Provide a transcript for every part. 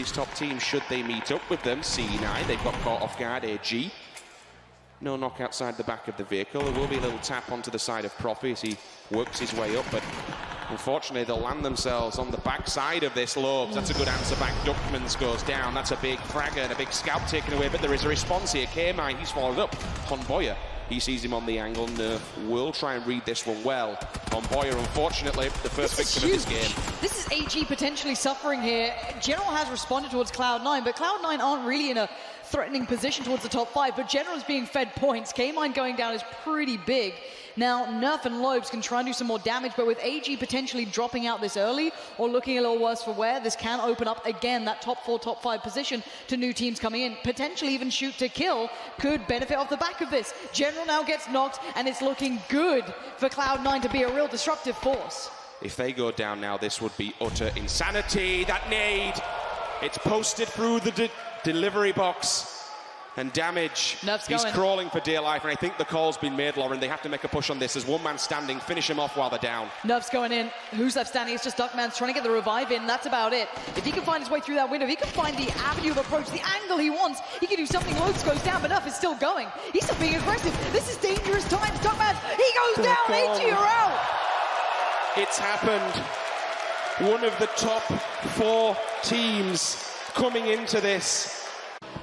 these top teams should they meet up with them. C9, they've got caught off guard. AG, no knock outside the back of the vehicle. There will be a little tap onto the side of Profi as he works his way up, but unfortunately they'll land themselves on the backside of this Lobes. That's a good answer back. Duckmans goes down. That's a big fragger and a big scalp taken away, but there is a response here. K-Mine, he's followed up. Honboya, he sees him on the angle. Nerf will try and read this one well. Honboya, unfortunately, the first victim of this game. This is AG potentially suffering here. General has responded towards Cloud9, but Cloud9 aren't really in a threatening position towards the top 5, but General is being fed points. K-Mine going down is pretty big. Now, Nerf and Lobes can try and do some more damage, but with AG potentially dropping out this early or looking a little worse for wear, this can open up again that top 4, top 5 position to new teams coming in. Potentially even shoot to kill could benefit off the back of this. General now gets knocked, and it's looking good for Cloud9 to be a real disruptive force. If they go down now, this would be utter insanity. That nade, it's posted through the delivery box. And damage. He's crawling for dear life, and I think the call's been made, Lauren. They have to make a push on this. There's one man standing. Finish him off while they're down. Nerf's going in. Who's left standing? It's just Duckman's trying to get the revive in. That's about it. If he can find his way through that window, if he can find the avenue of approach, the angle he wants, he can do something. Lobes goes down, but Nerf is still going. He's still being aggressive. This is dangerous times. Duckman's, he goes down. AG are out. It's happened. One of the top 4 teams coming into this.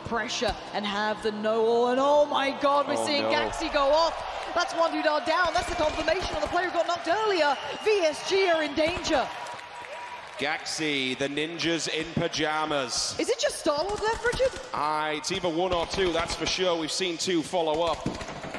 Pressure and have the no-all, and oh my god, we're seeing Gaxi go off. That's 1 2 down. That's the confirmation on the player who got knocked earlier. VSG are in danger. Gaxi, the ninjas in pajamas. Is it just Star-Lord left, Richard? It's either 1 or 2, that's for sure. We've seen 2 follow up.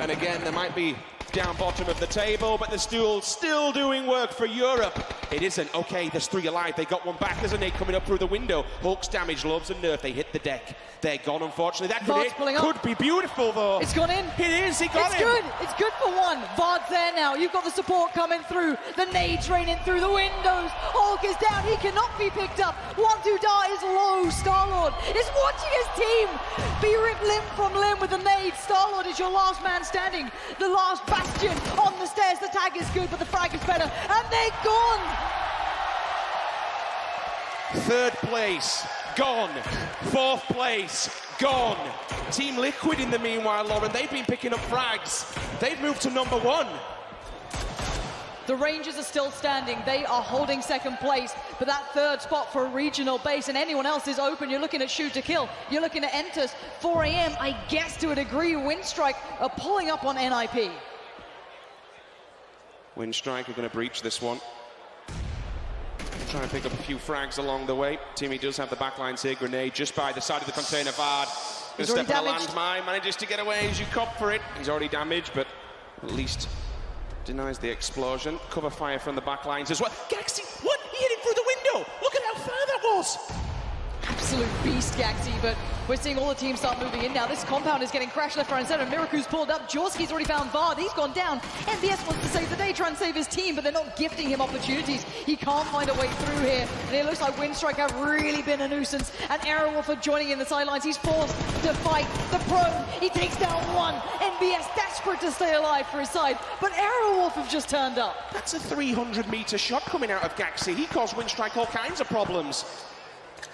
And again, there might be down bottom of the table, but the stool still doing work for Europe. It isn't. Okay, there's 3 alive. They got one back. There's a nade coming up through the window. Hulk's damage, Lobes and Nerf. They hit the deck. They're gone, unfortunately. That grenade could be beautiful, though. It's gone in. It is. He got it. It's good. It's good for 1. Vard's there now. You've got the support coming through. The nades raining through the windows. Hulk is down. He cannot be picked up. 1 2 is low. Star-Lord is watching his team be ripped limb from limb with the nade. Star-Lord is your last man standing. The last bastion on the stairs. The tag is good, but the frag is better. And they're gone. 3rd place, gone. 4th place, gone. Team Liquid in the meanwhile, Lauren, they've been picking up frags. They've moved to number 1. The Rangers are still standing. They are holding 2nd place, but that 3rd spot for a regional base and anyone else is open. You're looking at shoot to kill. You're looking at Entus. 4 AM, I guess to a degree, Windstrike are pulling up on NIP. Windstrike are going to breach this one. Try and pick up a few frags along the way. Timmy does have the backlines here. Grenade just by the side of the container. Vard, gonna step on a landmine, manages to get away as you cop for it. He's already damaged, but at least denies the explosion. Cover fire from the backlines as well. Gaxi, what? He hit him through the window. Look at how far that was. Absolute beast, Gaxi, but we're seeing all the teams start moving in now. This compound is getting crashed left, right, and center. Miraku's pulled up. Jorski's already found Vard. He's gone down. MBS wants to save the day, try and save his team, but they're not gifting him opportunities. He can't find a way through here. And it looks like Windstrike have really been a nuisance. And Aerowolf are joining in the sidelines. He's forced to fight the prone. He takes down 1. MBS desperate to stay alive for his side, but Aerowolf have just turned up. That's a 300-meter shot coming out of Gaxi. He caused Windstrike all kinds of problems.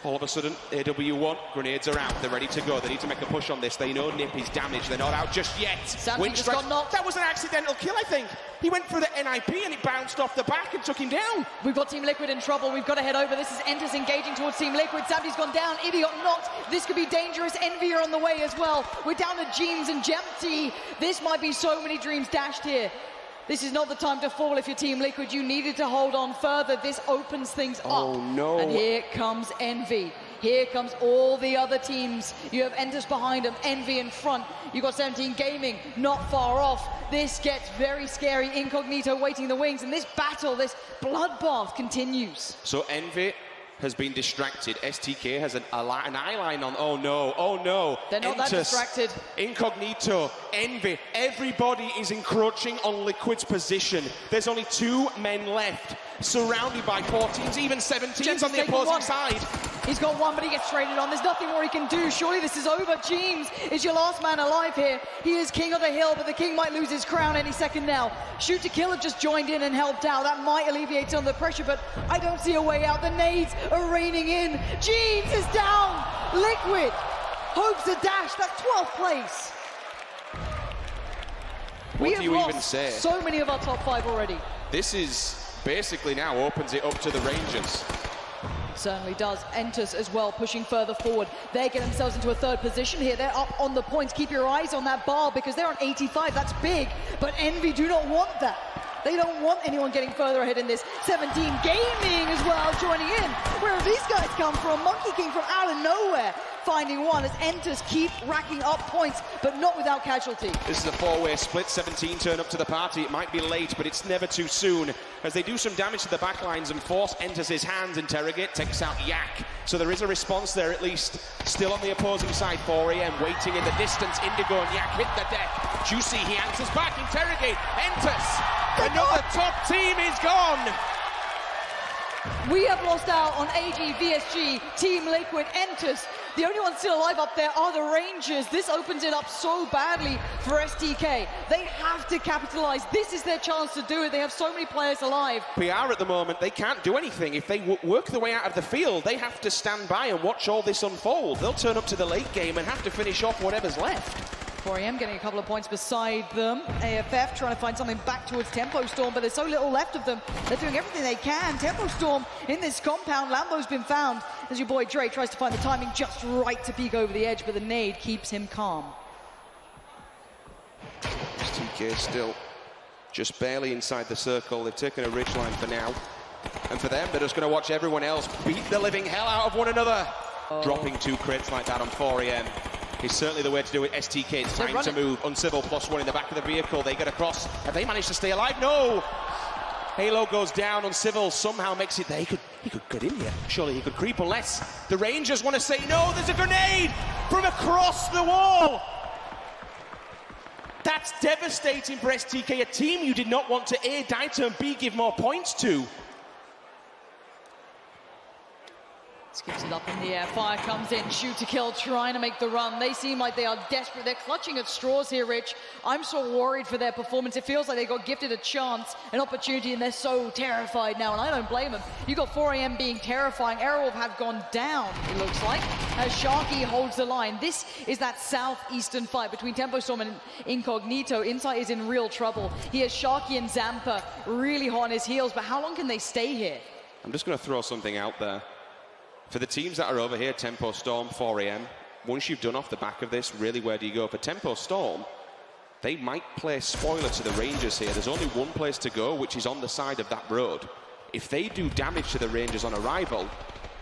All of a sudden, AW1, grenades are out. They're ready to go. They need to make a push on this. They know Nip is damaged. They're not out just yet. Windstrike just got knocked. That was an accidental kill, I think. He went for the NIP and it bounced off the back and took him down. We've got Team Liquid in trouble. We've got to head over. This is Entus engaging towards Team Liquid. Samdy's gone down. Ivy got knocked. This could be dangerous. Envy are on the way as well. We're down to Jeems and Jempty. This might be so many dreams dashed here. This is not the time to fall if you're Team Liquid. You needed to hold on further. This opens things up. Oh, no. And here comes Envy. Here comes all the other teams. You have Entus behind them, Envy in front. You've got 17 Gaming not far off. This gets very scary. Incognito waiting in the wings, and this battle, this bloodbath continues. So Envy has been distracted. STK has an eye line on. Oh no, oh no. They're not that distracted. Incognito, Envy, everybody is encroaching on Liquid's position. There's only 2 men left, surrounded by 4 teams, even 7 teams on the opposing side. He's got one, but he gets traded on. There's nothing more he can do. Surely this is over. James is your last man alive here. He is king of the hill, but the king might lose his crown any second now. Shoot to Kill have just joined in and helped out. That might alleviate some of the pressure, but I don't see a way out. The nades are raining in. James is down. Liquid hopes to dash that 12th place. What do you even say? So many of our top 5 already. This is basically now opens it up to the Rangers. Certainly does. Entus as well, pushing further forward. They get themselves into a 3rd position here. They're up on the points. Keep your eyes on that bar because they're on 85. That's big, but Envy do not want that. They don't want anyone getting further ahead in this. 17 Gaming as well joining in. Where have these guys come from? Monkey King from out of nowhere finding one as Entus keep racking up points, but not without casualty. This is a 4-way split. 17 turn up to the party. It might be late, but it's never too soon as they do some damage to the back lines and force Entus' hands. Interrogate takes out Yak. So there is a response there at least. Still on the opposing side, 4AM waiting in the distance. Indigo and Yak hit the deck. Juicy, he answers back. Interrogate. Entus. Another top team is gone. We have lost out on AG, VSG, Team Liquid, Entus. The only ones still alive up there are the Rangers. This opens it up so badly for STK. They have to capitalize. This is their chance to do it. They have so many players alive. PR at the moment, they can't do anything. If they work their way out of the field, they have to stand by and watch all this unfold. They'll turn up to the late game and have to finish off whatever's left. 4AM getting a couple of points beside them. AFF trying to find something back towards Tempo Storm, but there's so little left of them. They're doing everything they can. Tempo Storm in this compound. Lambo's been found as your boy Dre tries to find the timing just right to peek over the edge, but the nade keeps him calm. STK still just barely inside the circle. They've taken a ridgeline for now. And for them, they're just going to watch everyone else beat the living hell out of one another. Dropping 2 crits like that on 4AM. Is certainly the way to do it. STK, it's time to move. Uncivil +1 in the back of the vehicle. They get across. Have they managed to stay alive? No! Halo goes down. Uncivil somehow makes it there. He could get in here. Surely he could creep unless the Rangers want to say no. There's a grenade from across the wall. That's devastating for STK, a team you did not want to A, die to, and B, give more points to. Skips it up in the air, fire comes in, Shoot to Kill, trying to make the run. They seem like they are desperate. They're clutching at straws here, Rich. I'm so worried for their performance. It feels like they got gifted a chance, an opportunity, and they're so terrified now, and I don't blame them. You got 4AM being terrifying. Aerowolf have gone down, it looks like, as Sharky holds the line. This is that southeastern fight between Tempo Storm and Incognito. Insight is in real trouble. He has Sharky and Zampa really hot on his heels, but how long can they stay here? I'm just going to throw something out there. For the teams that are over here, Tempo Storm, 4AM, once you've done off the back of this, really where do you go? For Tempo Storm, they might play spoiler to the Rangers here. There's only one place to go, which is on the side of that road. If they do damage to the Rangers on arrival,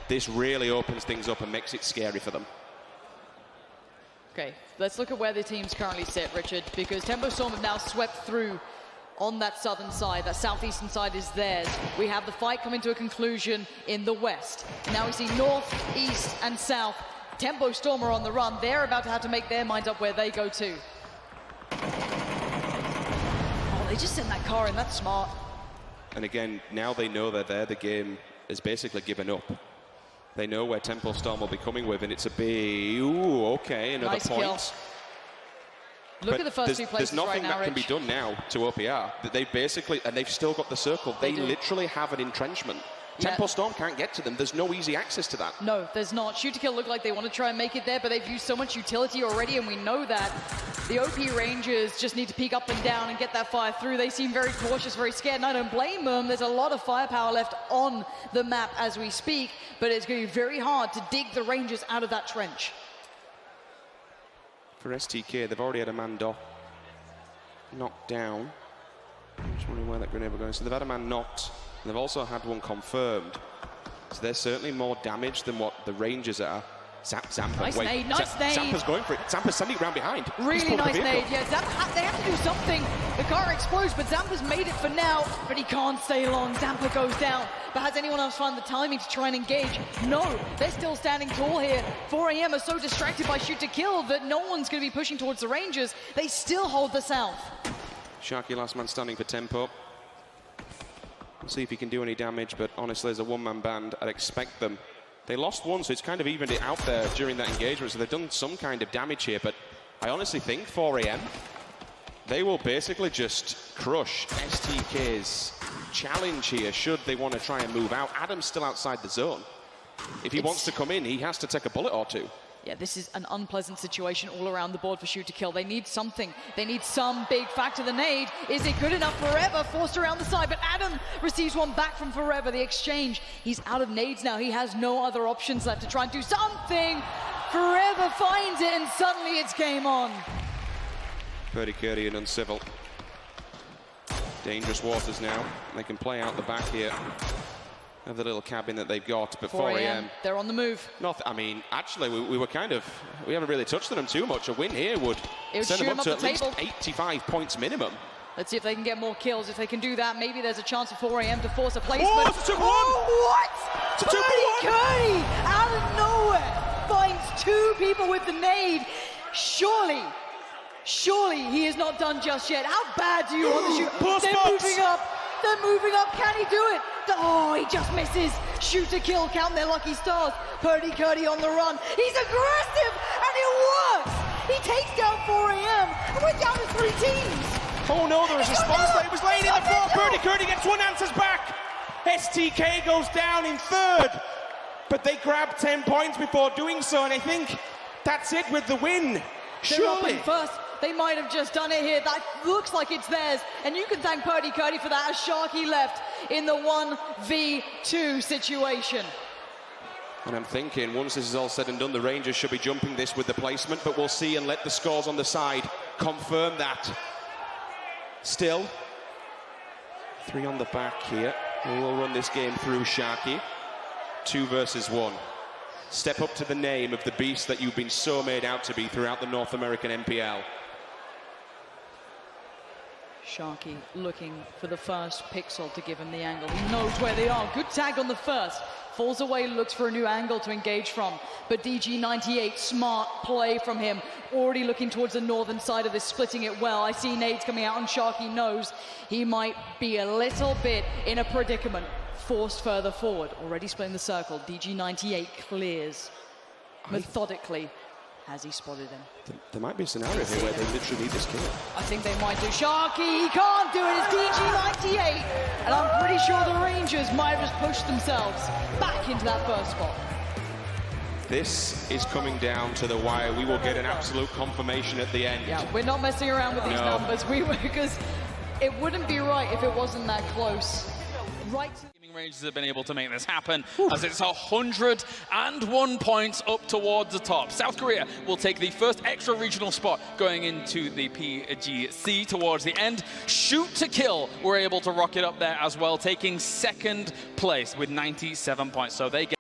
this really opens things up and makes it scary for them. Okay, let's look at where the teams currently sit, Richard, because Tempo Storm have now swept through on that southern side. That southeastern side is theirs. We have the fight coming to a conclusion in the west. Now we see north, east, and south. Tempo Storm are on the run. They're about to have to make their minds up where they go to. Oh, they just sent that car in. That's smart. And again, now they know they're there. The game is basically given up. They know where Tempo Storm will be coming with, and it's a big... Ooh, okay, another nice point. Kill. Look at the first 2 places there's nothing right now, that can be done now to OPR. They basically, and they've still got the circle. They literally have an entrenchment. Tempo Storm can't get to them. There's no easy access to that. No, there's not. Shoot to Kill look like they want to try and make it there, but they've used so much utility already, and we know that. The OP Rangers just need to peek up and down and get that fire through. They seem very cautious, very scared, and I don't blame them. There's a lot of firepower left on the map as we speak, but it's going to be very hard to dig the Rangers out of that trench. For STK, they've already had a man knocked down. I'm just wondering where that grenade was going. So they've had a man knocked, and they've also had one confirmed. So they're certainly more damaged than what the Rangers are. Zampa, nice nade, nice nade. Zampa's going for it. Zampa's sending it round behind. Really nice nade, yeah. Zampa, they have to do something. The car explodes, but Zampa's made it for now, but he can't stay long. Zampa goes down. But has anyone else found the timing to try and engage? No, they're still standing tall here. 4AM are so distracted by Shoot to Kill that no one's going to be pushing towards the Rangers. They still hold the south. Sharky last man standing for Tempo. We'll see if he can do any damage, but honestly, as a one-man band, I'd expect them. They lost one, so it's kind of evened it out there during that engagement. So they've done some kind of damage here, but I honestly think 4AM, they will basically just crush STK's challenge here should they want to try and move out. Adam's still outside the zone. If he wants to come in, he has to take a bullet or two. Yeah, this is an unpleasant situation all around the board for Shoot to Kill. They need something. They need some big factor. The nade, is it good enough? Forever forced around the side, but Adam receives one back from Forever. The exchange, he's out of nades now. He has no other options left to try and do something. Forever finds it, and suddenly it's game on. Pretty Curdy and Uncivil. Dangerous waters now. They can play out the back here of the little cabin that they've got, but 4AM, they're on the move. I mean, actually, we were kind of, we haven't really touched on them too much. A win here would send them up to at least 85 points minimum. Let's see if they can get more kills. If they can do that, maybe there's a chance for 4AM to force a placement. Oh, it's a 2-1! What? It's a 2-1! Curdy, out of nowhere, finds two people with the nade. Surely he is not done just yet. How bad do you want to shoot? They're moving up. Can he do it? Oh, he just misses. Shoot to kill, count their lucky stars. Purdy Curdy on the run. He's aggressive, and it works. He takes down 4AM, and we're down to 3 teams. Oh no, there is a response that was laying in the floor. Purdy Curdy gets one, answers back. STK goes down in third, but they grab 10 points before doing so, and I think that's it with the win. Surely. First, they might have just done it here. That looks like it's theirs, and you can thank Purdy Curdy for that, as Sharky left in the 1v2 situation. And I'm thinking, once this is all said and done, the Rangers should be jumping this with the placement, but we'll see and let the scores on the side confirm that. Still, 3 on the back here. We will run this game through Sharky. 2 versus 1. Step up to the name of the beast that you've been so made out to be throughout the North American MPL. Sharky looking for the first pixel to give him the angle. He knows where they are. Good tag on the first. Falls away, looks for a new angle to engage from. But DG98, smart play from him. Already looking towards the northern side of this, splitting it well. I see nades coming out, and Sharky knows he might be a little bit in a predicament. Forced further forward, already splitting the circle. DG98 clears methodically. Has he spotted him? There might be a scenario here where they literally need this kill. I think they might do. Sharky, he can't do it. It's DG98. And I'm pretty sure the Rangers might have just pushed themselves back into that first spot. This is coming down to the wire. We will get an absolute confirmation at the end. Yeah, we're not messing around with these numbers. Because it wouldn't be right if it wasn't that close. Right. Rangers have been able to make this happen, as it's 101 points up towards the top. South Korea will take the first extra regional spot going into the PGC towards the end. Shoot to Kill were able to rocket up there as well, taking second place with 97 points. So they get